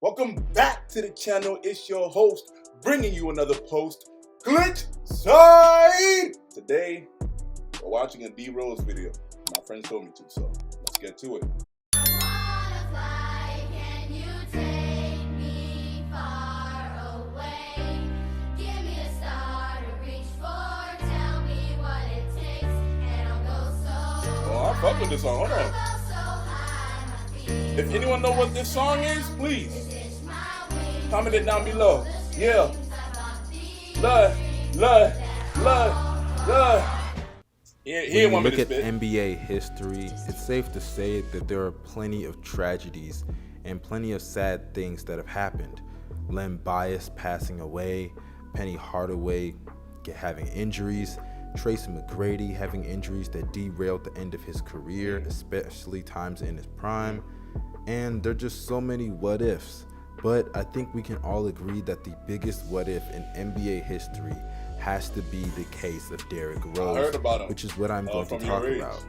Welcome back to the channel. It's your host, bringing you another post, Glitch Side. Today, we're watching a D Rose video. My friend told me to, so let's get to it. I fuck with this song. Hold on. If anyone know what this song is, please comment it down below. Yeah. Love. When you look at NBA history, it's safe to say that there are plenty of tragedies and plenty of sad things that have happened. Len Bias passing away, Penny Hardaway having injuries, Tracy McGrady having injuries that derailed the end of his career, especially times in his prime. And there are just so many what ifs. But I think we can all agree that the biggest what if in NBA history has to be the case of Derrick Rose, which is what I'm going to talk about.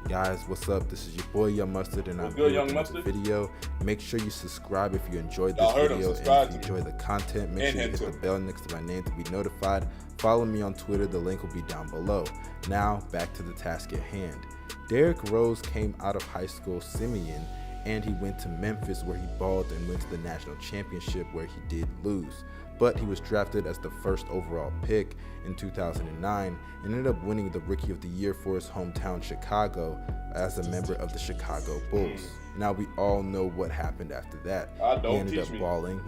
Guys, what's up? This is your boy Young Mustard, and I'm here with the video. Make sure you subscribe if you enjoyed this video, and if you enjoy the content, make sure you hit the bell next to my name to be notified. Follow me on Twitter, the link will be down below. Now, back to the task at hand. Derrick Rose came out of high school Simeon, and he went to Memphis where he balled and went to the national championship where he did lose. But he was drafted as the first overall pick in 2009 and ended up winning the Rookie of the Year for his hometown Chicago as a member of the Chicago Bulls. Now we all know what happened after that. He ended up balling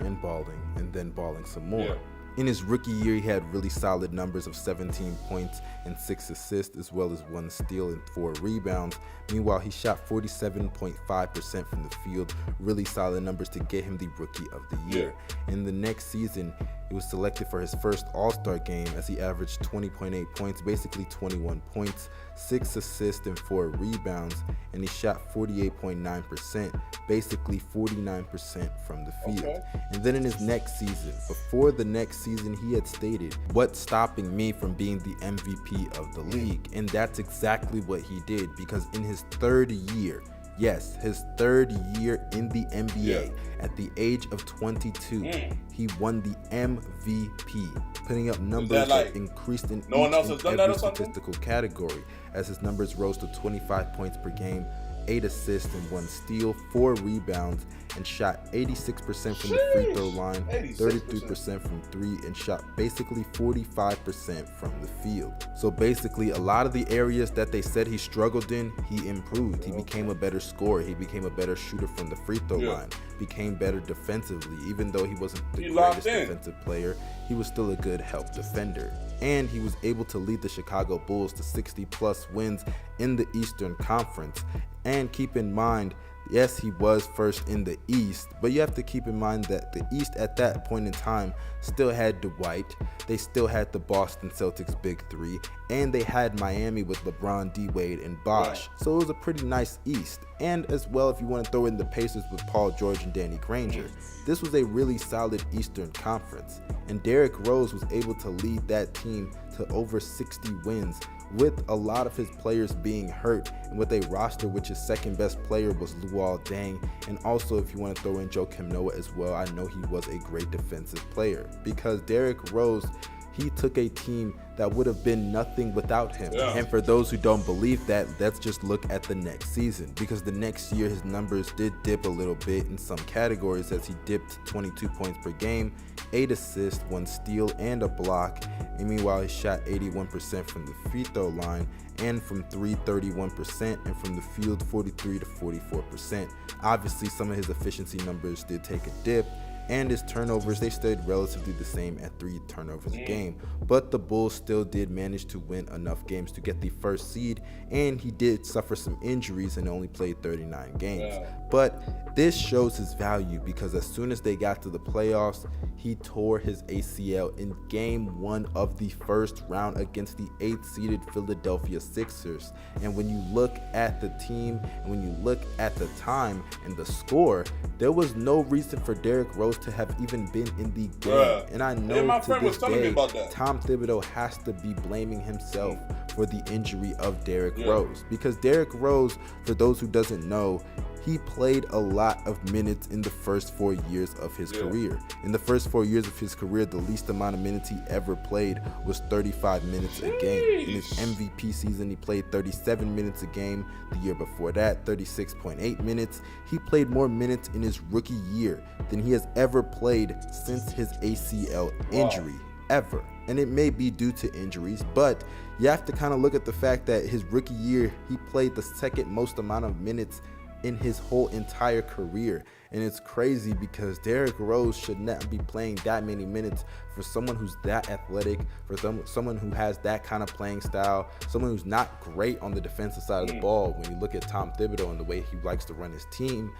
and then balling some more. Yeah. In his rookie year, he had really solid numbers of 17 points and 6 assists, as well as 1 steal and 4 rebounds. Meanwhile, he shot 47.5% from the field, really solid numbers to get him the Rookie of the Year. In the next season, he was selected for his first All-Star game as he averaged 20.8 points, basically 21 points, 6 assists and 4 rebounds, and he shot 48.9%, basically 49% from the field. And then in his next season, before the next season, he had stated, "What's stopping me from being the MVP of the league?" And that's exactly what he did, because in his third year, yes, his third year in the NBA, at the age of 22, he won the MVP, putting up numbers that increased in each and every statistical category, as his numbers rose to 25 points per game, 8 assists and 1 steal, 4 rebounds, and shot 86% from the free throw line, 33% from 3, and shot basically 45% from the field. So basically, a lot of the areas that they said he struggled in, he improved. He became a better scorer. He became a better shooter from the free throw line, became better defensively. Even though he wasn't the greatest defensive player, he was still a good help defender. And he was able to lead the Chicago Bulls to 60+ wins in the Eastern Conference. And keep in mind, yes, he was first in the East, but you have to keep in mind that the East at that point in time still had Dwight, they still had the Boston Celtics Big Three, and they had Miami with LeBron, D-Wade, and Bosh. So it was a pretty nice East. And as well, if you want to throw in the Pacers with Paul George and Danny Granger, this was a really solid Eastern Conference. And Derrick Rose was able to lead that team to over 60 wins, with a lot of his players being hurt, and with a roster which his second best player was Luol Deng. And also, if you want to throw in Joakim Noah as well, I know he was a great defensive player, because Derrick Rose, he took a team that would have been nothing without him. And for those who don't believe that, let's just look at the next season, because the next year his numbers did dip a little bit in some categories, as he dipped 22 points per game, 8 assists, 1 steal, and a block. And meanwhile, he shot 81% from the free throw line, and from 3, 31%, and from the field 43 to 44%. Obviously, some of his efficiency numbers did take a dip, and his turnovers, they stayed relatively the same at 3 turnovers a game. But the Bulls still did manage to win enough games to get the first seed, and he did suffer some injuries and only played 39 games. But this shows his value, because as soon as they got to the playoffs, he tore his ACL in game 1 of the first round against the 8th seeded Philadelphia Sixers. And when you look at the team, and when you look at the time and the score, there was no reason for Derrick Rose to have even been in the game. And I know to this day, Tom Thibodeau has to be blaming himself for the injury of Derrick Rose, because Derrick Rose, for those who doesn't know, he played a lot of minutes in the first 4 years of his career. In the first 4 years of his career, the least amount of minutes he ever played was 35 minutes a game. In his MVP season, he played 37 minutes a game. The year before that, 36.8 minutes. He played more minutes in his rookie year than he has ever played since his ACL injury, ever. And it may be due to injuries, but you have to kind of look at the fact that his rookie year, he played the second most amount of minutes in his whole entire career. And it's crazy because Derrick Rose should not be playing that many minutes for someone who's that athletic, for someone who has that kind of playing style, someone who's not great on the defensive side of the ball. When you look at Tom Thibodeau and the way he likes to run his team,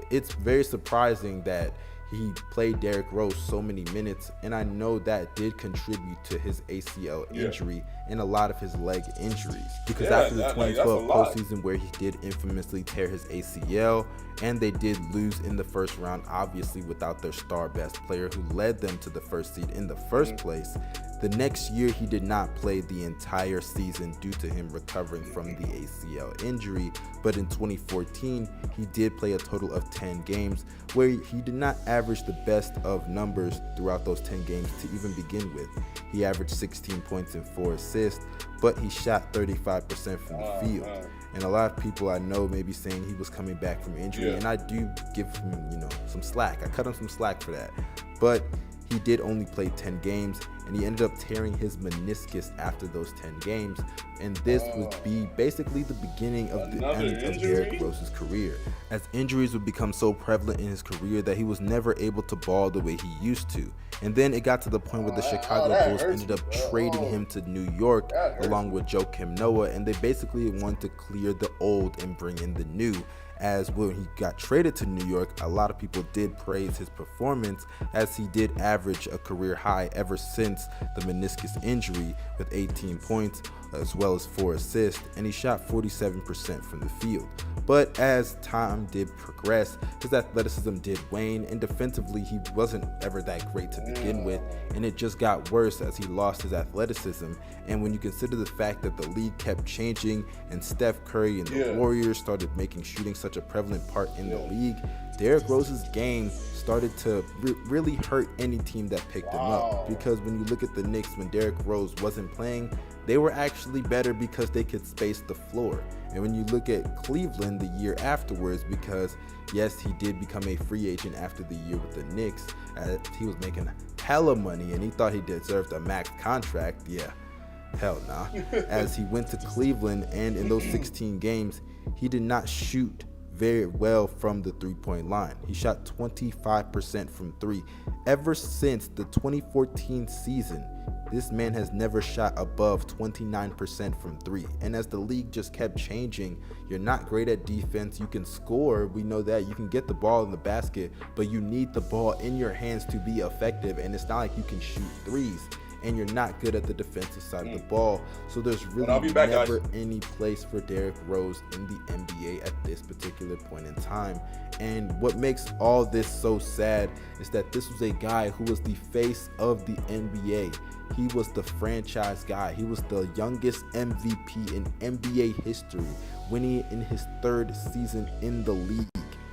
it's very surprising that he played Derrick Rose so many minutes, and I know that did contribute to his ACL injury and a lot of his leg injuries. Because after the 2012 postseason where he did infamously tear his ACL, and they did lose in the first round, obviously without their star best player who led them to the first seed in the first place, the next year he did not play the entire season due to him recovering from the ACL injury. But in 2014, he did play a total of 10 games where he did not average the best of numbers throughout those 10 games to even begin with. He averaged 16 points and 4 assists, but he shot 35% from the field. And a lot of people I know may be saying he was coming back from injury, and I do give him, some slack. I cut him some slack for that. But he did only play 10 games, and he ended up tearing his meniscus after those 10 games. And this would be basically the beginning of the end of Derrick Rose's career, as injuries would become so prevalent in his career that he was never able to ball the way he used to. And then it got to the point where the Chicago Bulls ended up trading him to New York along with Joakim Noah, and they basically wanted to clear the old and bring in the new. As when he got traded to New York, a lot of people did praise his performance, as he did average a career high ever since the meniscus injury with 18 points as well as 4 assists, and he shot 47% from the field. But as time did progress, his athleticism did wane, and defensively he wasn't ever that great to begin with, and it just got worse as he lost his athleticism. And when you consider the fact that the league kept changing and Steph Curry and the Warriors started making shooting such a prevalent part in the league, Derrick Rose's game started to really hurt any team that picked him up. Because when you look at the Knicks, when Derrick Rose wasn't playing, they were actually better because they could space the floor. And when you look at Cleveland the year afterwards, because yes, he did become a free agent after the year with the Knicks, he was making hella money and he thought he deserved a max contract. Hell nah. As he went to Cleveland, and in those 16 games, he did not shoot very well from the three-point line. He shot 25% from three. Ever since the 2014 season, this man has never shot above 29% from three. And as the league just kept changing, you're not great at defense. You can score, we know that. You can get the ball in the basket, but you need the ball in your hands to be effective. And it's not like you can shoot threes, and you're not good at the defensive side of the ball. So there's really never any place for Derrick Rose in the NBA at this particular point in time. And what makes all this so sad is that this was a guy who was the face of the NBA. He was the franchise guy. He was the youngest MVP in NBA history, winning in his 3rd season in the league.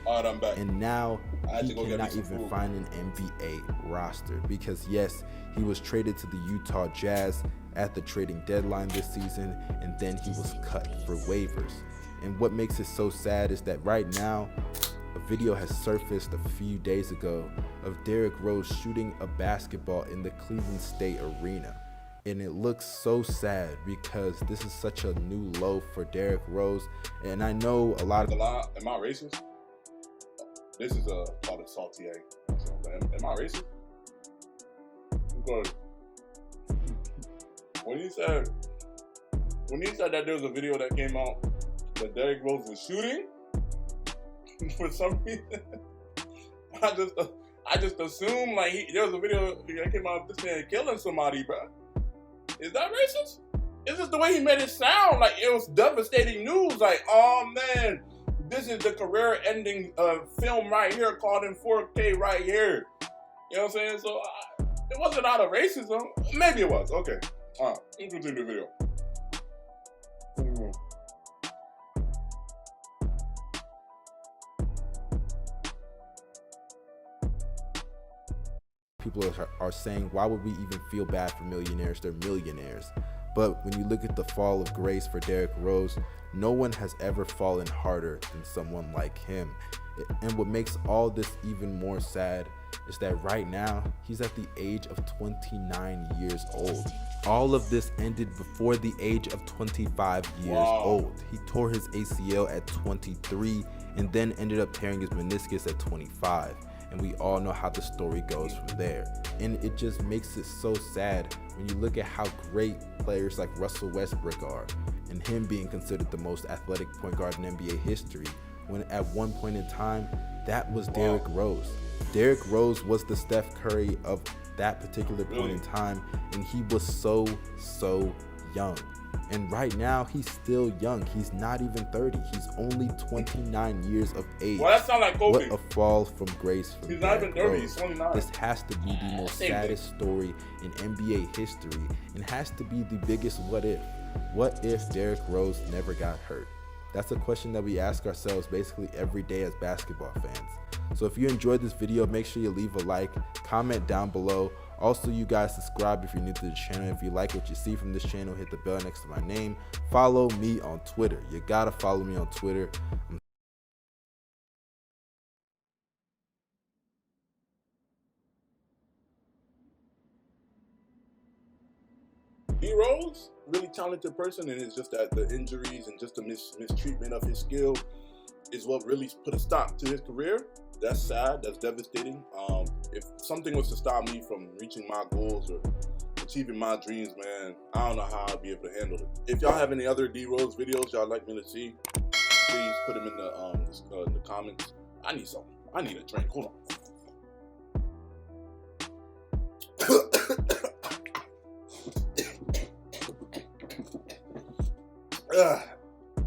All right, I'm back. And now he cannot even find an NBA roster because, yes, he was traded to the Utah Jazz at the trading deadline this season, and then he was cut for waivers. And what makes it so sad is that right now, a video has surfaced a few days ago of Derrick Rose shooting a basketball in the Cleveland State Arena. And it looks so sad because this is such a new low for Derrick Rose. And I know a lot of... Am I racist? This is called a salty egg. Am I racist? Because when you said that there was a video that came out that Derrick Rose was shooting, for some reason, I just assumed like there was a video that came out of this man killing somebody, bro. Is that racist? It's just the way he made it sound. Like it was devastating news. Like, oh man, this is the career-ending film right here, called in 4K right here. You know what I'm saying? So it wasn't out of racism. Maybe it was. Okay. All right. Let's continue the video. People are saying, why would we even feel bad for millionaires? They're millionaires. But when you look at the fall of grace for Derrick Rose, no one has ever fallen harder than someone like him. And what makes all this even more sad is that right now, he's at the age of 29 years old. All of this ended before the age of 25 years old. He tore his ACL at 23 and then ended up tearing his meniscus at 25. And we all know how the story goes from there. And it just makes it so sad when you look at how great players like Russell Westbrook are, and him being considered the most athletic point guard in NBA history, when at one point in time, that was Derrick Rose. Derrick Rose was the Steph Curry of that particular point in time, and he was so young. And right now, he's still young. He's not even 30. He's only 29 years of age. Well, that sounds like Kobe. What a fall from grace from He's not even 30. Rose. He's 29. This has to be the most saddest story in NBA history, and has to be the biggest what if. What if Derrick Rose never got hurt? That's a question that we ask ourselves basically every day as basketball fans. So if you enjoyed this video, make sure you leave a like, comment down below. Also, you guys subscribe if you're new to the channel. If you like what you see from this channel, hit the bell next to my name. Follow me on Twitter. You gotta follow me on Twitter. D Rose, really talented person, and it's just that the injuries and just the mistreatment of his skill is what really put a stop to his career. That's sad. That's devastating. If something was to stop me from reaching my goals or achieving my dreams, man, I don't know how I'd be able to handle it. If y'all have any other D Rose videos y'all like me to see, please put them in the comments. I need something. I need a drink. Hold on.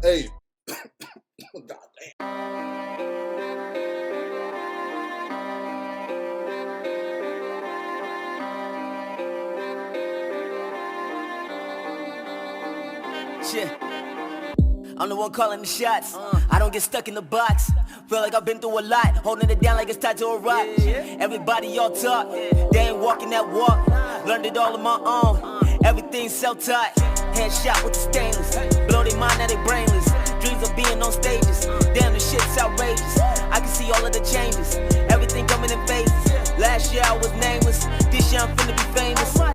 Hey. God damn. Shit. I'm the one calling the shots. I don't get stuck in the box. Feel like I've been through a lot, holding it down like it's tied to a rock. Everybody y'all talk, they ain't walking that walk. Learned it all on my own. Everything's self-taught. Headshot with the stainless. Blow their mind, now they brainless. Dreams of being on stages. Damn, the shit's outrageous. I can see all of the changes. Everything coming in phases. Last year I was nameless. This year I'm finna be famous.